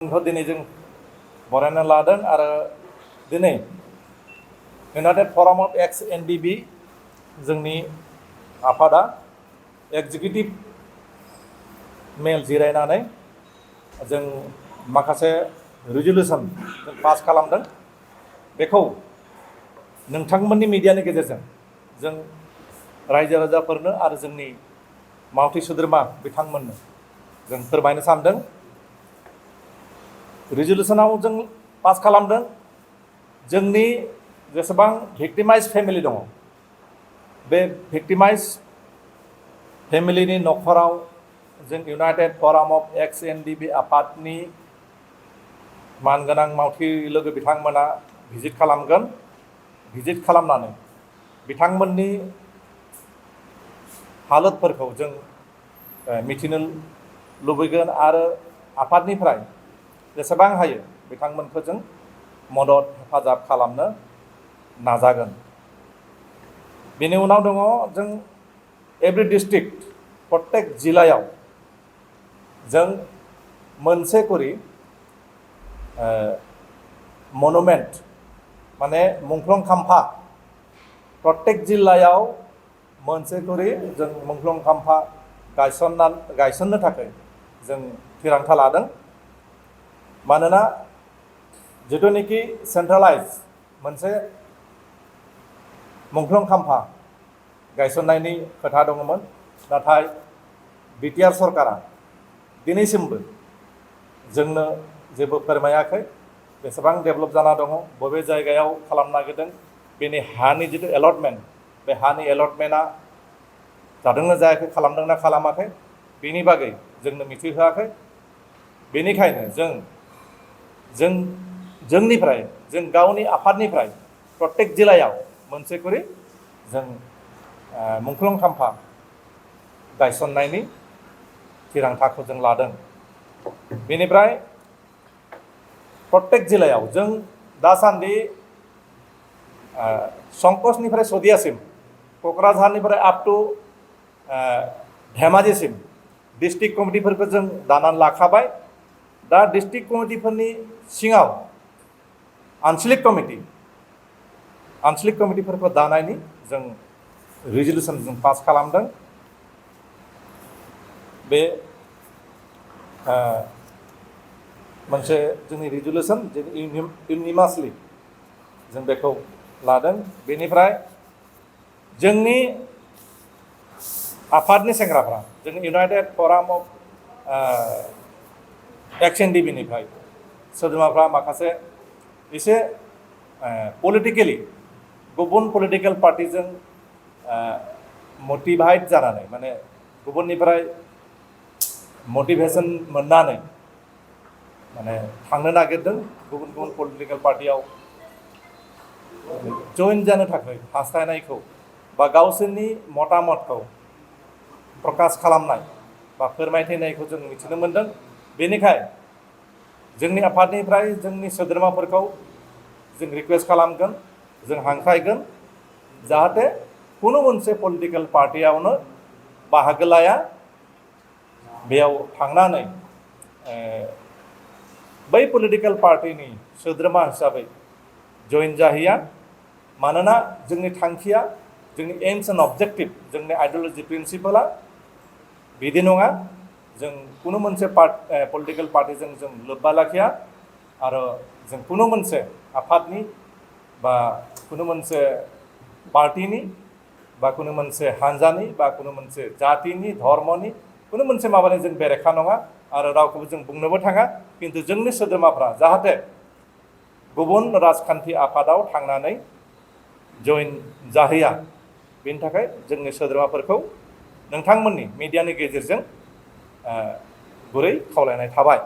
दिनै जों बरायना लादों आरो दिनै इउनाइटेड फराम अफ एक्स एनडिबि जोंनि आफादा एक्जिकिउटिभ मेल जिरायनानै जों माखासे रिजलिउसन जों पास खालामदों। बेखौ नोंथांमोननि मिडियानि गेजेरजों जों रायजो राजाफोरनो आरो जोंनि मावथि सोद्रोमा बिथांमोननो जों फोरमायनो सानदों। रिजलिउसनाव जों पास खालामदों जोंनि जेसेबां भिक्टिमाइज फेमिलि दङ बे भिक्टिमाइज फेमिलिनि न'खराव जों इउनाइटेड फराम अफ एक्स एनडिबि आफादनि मानगोनां मावथि लोगो बिथांमोना भिजिट खालामगोन। भिजिट खालामनानै बिथांमोननि हालोदफोरखौ जों मिथिनो लुबैगोन आरो आफादनिफ्राय जेसेबां हायो बिथांमोनखौ जों मदद हेफाजाब खालामनो नाजागोन। बेनि उनाव दङ जों एभ्रि डिस्ट्रिक्ट प्रत्येक जिल्लायाव जों मोनसे करि मनुमेन्ट माने मुंख्लं खाम्फा प्रत्येक जिल्लायाव मोनसे करि जों मुंख्लं खाम्फा गायसननो थाखाय जों थिरांथा लादों। मानोना जिथुनिखि सेन्ट्रेलाइज मोनसे मुंख्लं खाम्फा गायसननायनि खोथा दङमोन, नाथाय बिटिआर सरकारा दिनैसिमबो जोंनो जेबो फोरमायाखै बेसेबां डेभेलप जाना दङ, बबे जायगायाव खालामनो नागिरदों, बेनि हानि जिथु एलटमेन्ट बे हानि एलटमेन्टआ जादोंना जायाखै, खालामदोंना खालामाखै, बेनि बागै जोंनो मिथिहोआखै। बेनिखायनो जोंनिफ्राय जों गावनि आफादनिफ्राय प्रत्येक जिल्लायाव मोनसे करि जों मुंख्लं खाम्फा गायसननायनि थिरांथाखौ जों लादों। बेनिफ्राय प्रत्येक जिल्लायाव जों दासान्दि संकसनिफ्राय सदियासिम क'क्राझारनिफ्राय आप टु धेमाजिसिम डिस्ट्रिक्ट कमिटिफोरखौ जों दानानै लाखाबाय। दा डिस्ट्रिक्ट कमिटिफोरनि सिङाव आन्सलिक कमिटिफोरखौ दानायनि जों रिजलिउसन जों पास खालामदों। बे मोनसे जोंनि रिजलिउसन इउनिमासलि जों बेखौ लादों। बेनिफ्राय जोंनि आफादनि सेंग्राफ्रा जोंनि इउनाइटेड फराम अफ एक्स एनडिबिनिफ्राय सोद्रोमाफ्रा माखासे एसे पलिटिकेलि गुबुन पलिटिकेल पार्टिजों मटिभाइट जानानै माने गुबुननिफ्राय मटिभेसन मोननानै माने थांनो नागिरदों गुबुन पलिटिकेल पार्टियाव जइन जानो थाखाय हास्थायनायखौ बा गावसोरनि मतामतखौ प्रकाश खालामनाय बा फोरमायथिनायखौ जों मिथिनो मोनदों। बेनिखाय जोंनि आफादनिफ्राय जोंनि सोद्रोमाफोरखौ जों रिक्वेस्ट खालामगोन, जों हांख्रायगोन जाहाथे खुनु मोनसे पलिटिकेल पार्टियावनो बाहागो लाया, बेयाव थांनानै बै पलिटिकेल पार्टिनि सोद्रोमा हिसाबै जइन जाहैया। मानोना जोंनि थांखिया, जोंनि एम्स एन्ड अबजेक्टिभ, जोंनि आइडिय'लजि प्रिन्सिपाला बिदि नङा। जों खुनु मोनसे पलिटिकेल पार्टिजों जों लोब्बा लाखिया आरो जों खुनु मोनसे आफादनि बा खुनु मोनसे पार्टिनि बा खुनु मोनसे हान्जानि बा खुनु मोनसे जातिनि धर्मनि खुनु मोनसे माबानि जों बेरेखा नङा आरो रावखौबो जों बुंनोबो थाङा। खिन्थु जोंनि सोद्रोमाफ्रा जाहाथे गुबुन राजखान्थि आफादाव थांनानै जइन जाहैया, बेनि थाखाय जोंनि सोद्रोमाफोरखौ नोंथांमोननि मिडियानि गेजेरजों गुरै खावलायनाय थाबाय।